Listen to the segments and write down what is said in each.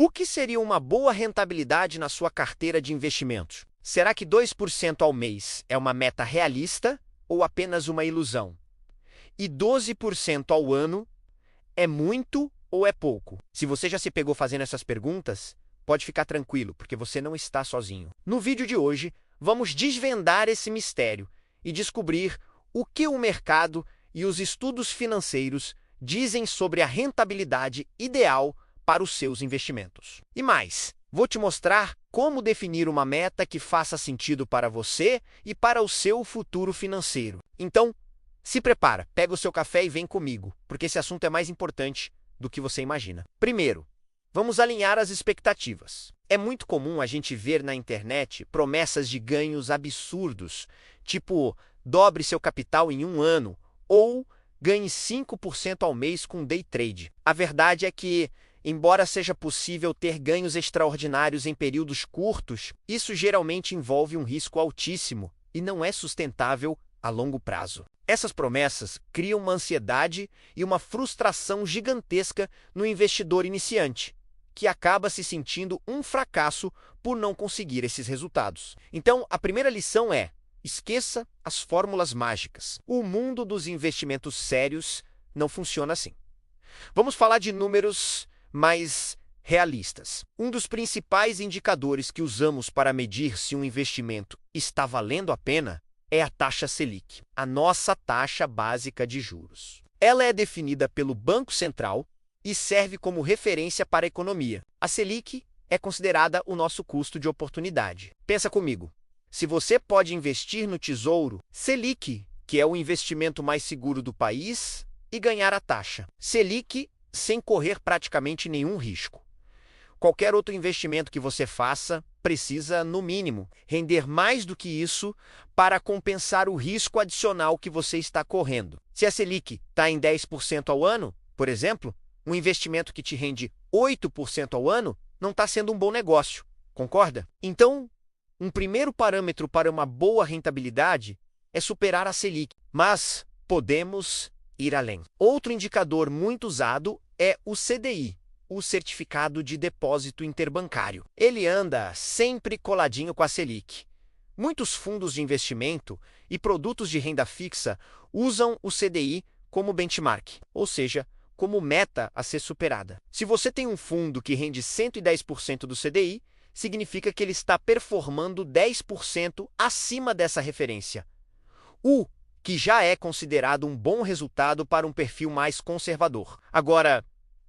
O que seria uma boa rentabilidade na sua carteira de investimentos? Será que 2% ao mês é uma meta realista ou apenas uma ilusão? E 12% ao ano é muito ou é pouco? Se você já se pegou fazendo essas perguntas, pode ficar tranquilo, porque você não está sozinho. No vídeo de hoje, vamos desvendar esse mistério e descobrir o que o mercado e os estudos financeiros dizem sobre a rentabilidade ideal para os seus investimentos. E mais, vou te mostrar como definir uma meta que faça sentido para você e para o seu futuro financeiro. Então, se prepara, pega o seu café e vem comigo, porque esse assunto é mais importante do que você imagina. Primeiro, vamos alinhar as expectativas. É muito comum a gente ver na internet promessas de ganhos absurdos, tipo, dobre seu capital em 1 ano ou ganhe 5% ao mês com day trade. A verdade é que, embora seja possível ter ganhos extraordinários em períodos curtos, isso geralmente envolve um risco altíssimo e não é sustentável a longo prazo. Essas promessas criam uma ansiedade e uma frustração gigantesca no investidor iniciante, que acaba se sentindo um fracasso por não conseguir esses resultados. Então, a primeira lição é: esqueça as fórmulas mágicas. O mundo dos investimentos sérios não funciona assim. Vamos falar de números mais realistas. Um dos principais indicadores que usamos para medir se um investimento está valendo a pena é a taxa Selic, a nossa taxa básica de juros. Ela é definida pelo Banco Central e serve como referência para a economia. A Selic é considerada o nosso custo de oportunidade. Pensa comigo. Se você pode investir no Tesouro Selic, que é o investimento mais seguro do país, e ganhar a taxa Selic sem correr praticamente nenhum risco. Qualquer outro investimento que você faça precisa, no mínimo, render mais do que isso para compensar o risco adicional que você está correndo. Se a Selic está em 10% ao ano, por exemplo, um investimento que te rende 8% ao ano não está sendo um bom negócio, concorda? Então, um primeiro parâmetro para uma boa rentabilidade é superar a Selic, mas podemos ir além. Outro indicador muito usado é o CDI, o Certificado de Depósito Interbancário. Ele anda sempre coladinho com a Selic. Muitos fundos de investimento e produtos de renda fixa usam o CDI como benchmark, ou seja, como meta a ser superada. Se você tem um fundo que rende 110% do CDI, significa que ele está performando 10% acima dessa referência, o que já é considerado um bom resultado para um perfil mais conservador. Agora,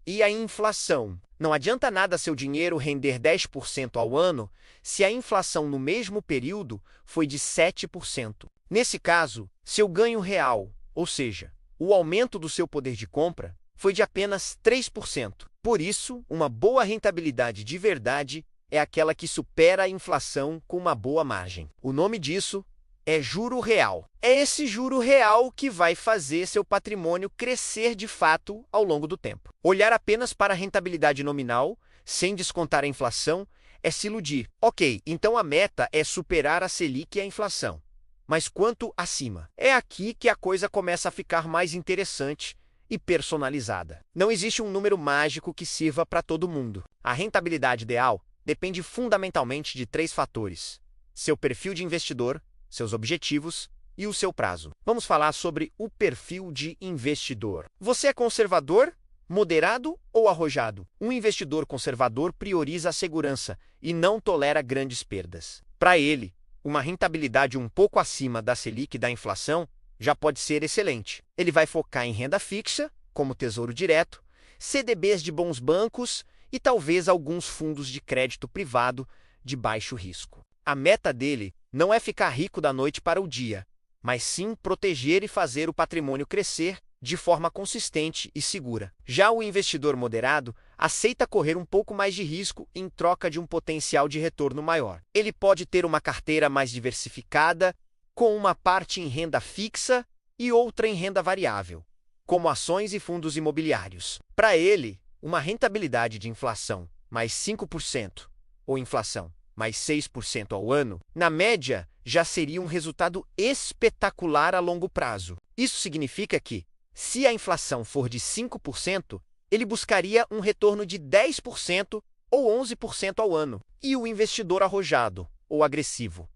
e a inflação? Não adianta nada seu dinheiro render 10% ao ano se a inflação no mesmo período foi de 7%. Nesse caso, seu ganho real, ou seja, o aumento do seu poder de compra, foi de apenas 3%. Por isso, uma boa rentabilidade de verdade é aquela que supera a inflação com uma boa margem. O nome disso é juro real. É esse juro real que vai fazer seu patrimônio crescer de fato ao longo do tempo. Olhar apenas para a rentabilidade nominal, sem descontar a inflação, é se iludir. Ok, então a meta é superar a Selic e a inflação. Mas quanto acima? É aqui que a coisa começa a ficar mais interessante e personalizada. Não existe um número mágico que sirva para todo mundo. A rentabilidade ideal depende fundamentalmente de 3 fatores: seu perfil de investidor, seus objetivos e o seu prazo. Vamos falar sobre o perfil de investidor. Você é conservador, moderado ou arrojado? Um investidor conservador prioriza a segurança e não tolera grandes perdas. Para ele, uma rentabilidade um pouco acima da Selic e da inflação já pode ser excelente. Ele vai focar em renda fixa, como Tesouro Direto, CDBs de bons bancos e talvez alguns fundos de crédito privado de baixo risco. A meta dele não é ficar rico da noite para o dia, mas sim proteger e fazer o patrimônio crescer de forma consistente e segura. Já o investidor moderado aceita correr um pouco mais de risco em troca de um potencial de retorno maior. Ele pode ter uma carteira mais diversificada, com uma parte em renda fixa e outra em renda variável, como ações e fundos imobiliários. Para ele, uma rentabilidade de inflação mais 5% ou inflação mais 6% ao ano, na média, já seria um resultado espetacular a longo prazo. Isso significa que, se a inflação for de 5%, ele buscaria um retorno de 10% ou 11% ao ano. E o investidor arrojado, ou agressivo.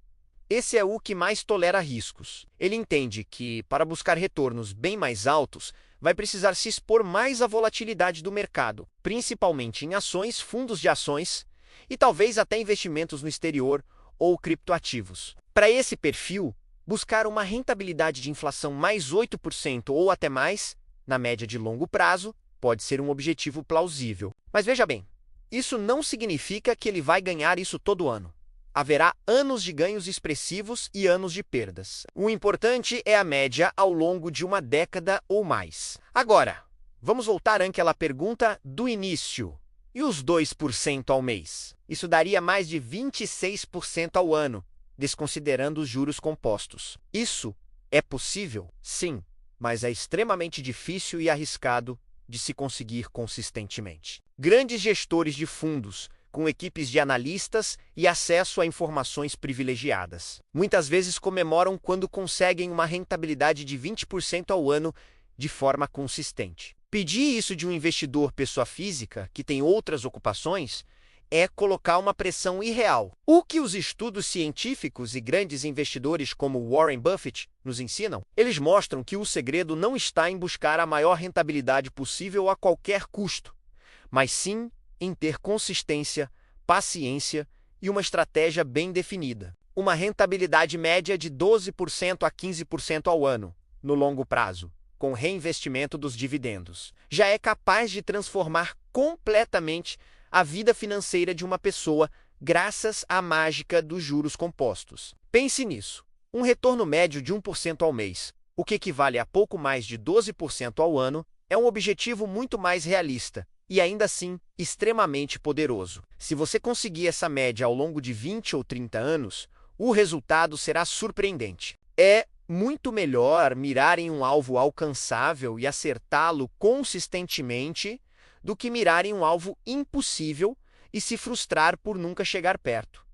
Esse é o que mais tolera riscos. Ele entende que, para buscar retornos bem mais altos, vai precisar se expor mais à volatilidade do mercado, principalmente em ações, fundos de ações e talvez até investimentos no exterior ou criptoativos. Para esse perfil, buscar uma rentabilidade de inflação mais 8% ou até mais, na média de longo prazo, pode ser um objetivo plausível. Mas veja bem, isso não significa que ele vai ganhar isso todo ano. Haverá anos de ganhos expressivos e anos de perdas. O importante é a média ao longo de uma década ou mais. Agora, vamos voltar àquela pergunta do início. E os 2% ao mês? Isso daria mais de 26% ao ano, desconsiderando os juros compostos. Isso é possível? Sim, mas é extremamente difícil e arriscado de se conseguir consistentemente. Grandes gestores de fundos, com equipes de analistas e acesso a informações privilegiadas, muitas vezes comemoram quando conseguem uma rentabilidade de 20% ao ano de forma consistente. Pedir isso de um investidor pessoa física, que tem outras ocupações, é colocar uma pressão irreal. O que os estudos científicos e grandes investidores como Warren Buffett nos ensinam? Eles mostram que o segredo não está em buscar a maior rentabilidade possível a qualquer custo, mas sim em ter consistência, paciência e uma estratégia bem definida. Uma rentabilidade média de 12% a 15% ao ano, no longo prazo, com reinvestimento dos dividendos, já é capaz de transformar completamente a vida financeira de uma pessoa graças à mágica dos juros compostos. Pense nisso. Um retorno médio de 1% ao mês, o que equivale a pouco mais de 12% ao ano, é um objetivo muito mais realista e ainda assim extremamente poderoso. Se você conseguir essa média ao longo de 20 ou 30 anos, o resultado será surpreendente. É muito melhor mirar em um alvo alcançável e acertá-lo consistentemente do que mirar em um alvo impossível e se frustrar por nunca chegar perto.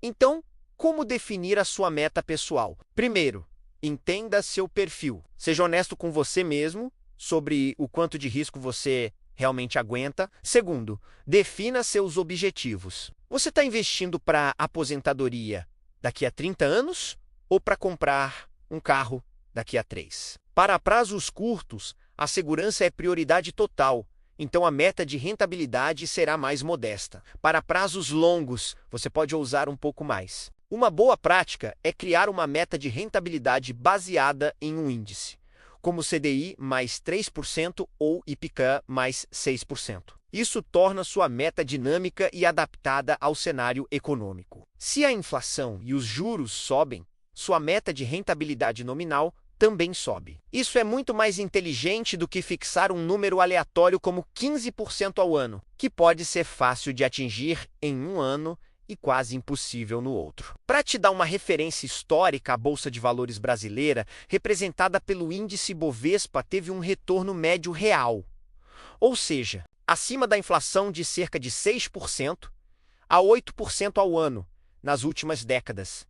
Então, como definir a sua meta pessoal? Primeiro, entenda seu perfil. Seja honesto com você mesmo sobre o quanto de risco você realmente aguenta. Segundo, defina seus objetivos. Você está investindo para aposentadoria daqui a 30 anos ou para comprar um carro daqui a 3? Para prazos curtos, a segurança é prioridade total, então a meta de rentabilidade será mais modesta. Para prazos longos, você pode ousar um pouco mais. Uma boa prática é criar uma meta de rentabilidade baseada em um índice, como CDI mais 3% ou IPCA mais 6%. Isso torna sua meta dinâmica e adaptada ao cenário econômico. Se a inflação e os juros sobem, sua meta de rentabilidade nominal também sobe. Isso é muito mais inteligente do que fixar um número aleatório como 15% ao ano, que pode ser fácil de atingir em um ano e quase impossível no outro. Para te dar uma referência histórica, a Bolsa de Valores brasileira, representada pelo índice Bovespa, teve um retorno médio real, ou seja, acima da inflação de cerca de 6% a 8% ao ano nas últimas décadas,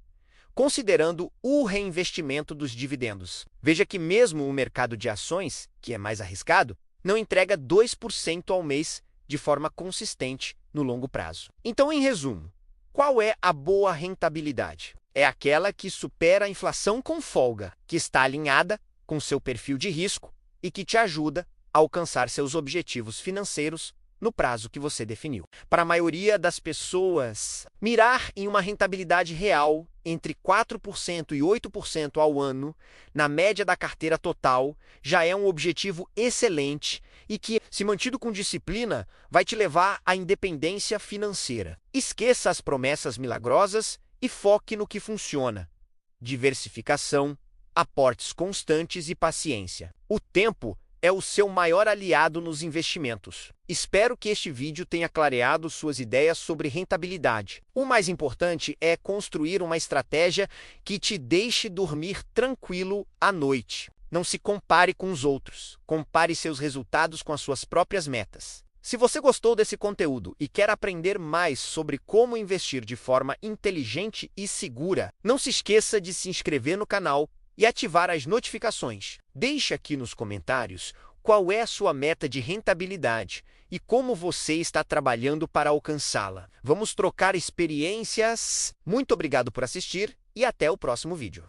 considerando o reinvestimento dos dividendos. Veja que mesmo o mercado de ações, que é mais arriscado, não entrega 2% ao mês de forma consistente no longo prazo. Então, em resumo, qual é a boa rentabilidade? É aquela que supera a inflação com folga, que está alinhada com seu perfil de risco e que te ajuda a alcançar seus objetivos financeiros no prazo que você definiu. Para a maioria das pessoas, mirar em uma rentabilidade real entre 4% e 8% ao ano, na média da carteira total, já é um objetivo excelente e que, se mantido com disciplina, vai te levar à independência financeira. Esqueça as promessas milagrosas e foque no que funciona: diversificação, aportes constantes e paciência. O tempo é o seu maior aliado nos investimentos. Espero que este vídeo tenha clareado suas ideias sobre rentabilidade. O mais importante é construir uma estratégia que te deixe dormir tranquilo à noite. Não se compare com os outros. Compare seus resultados com as suas próprias metas. Se você gostou desse conteúdo e quer aprender mais sobre como investir de forma inteligente e segura, não se esqueça de se inscrever no canal e ativar as notificações. Deixe aqui nos comentários qual é a sua meta de rentabilidade e como você está trabalhando para alcançá-la. Vamos trocar experiências. Muito obrigado por assistir e até o próximo vídeo.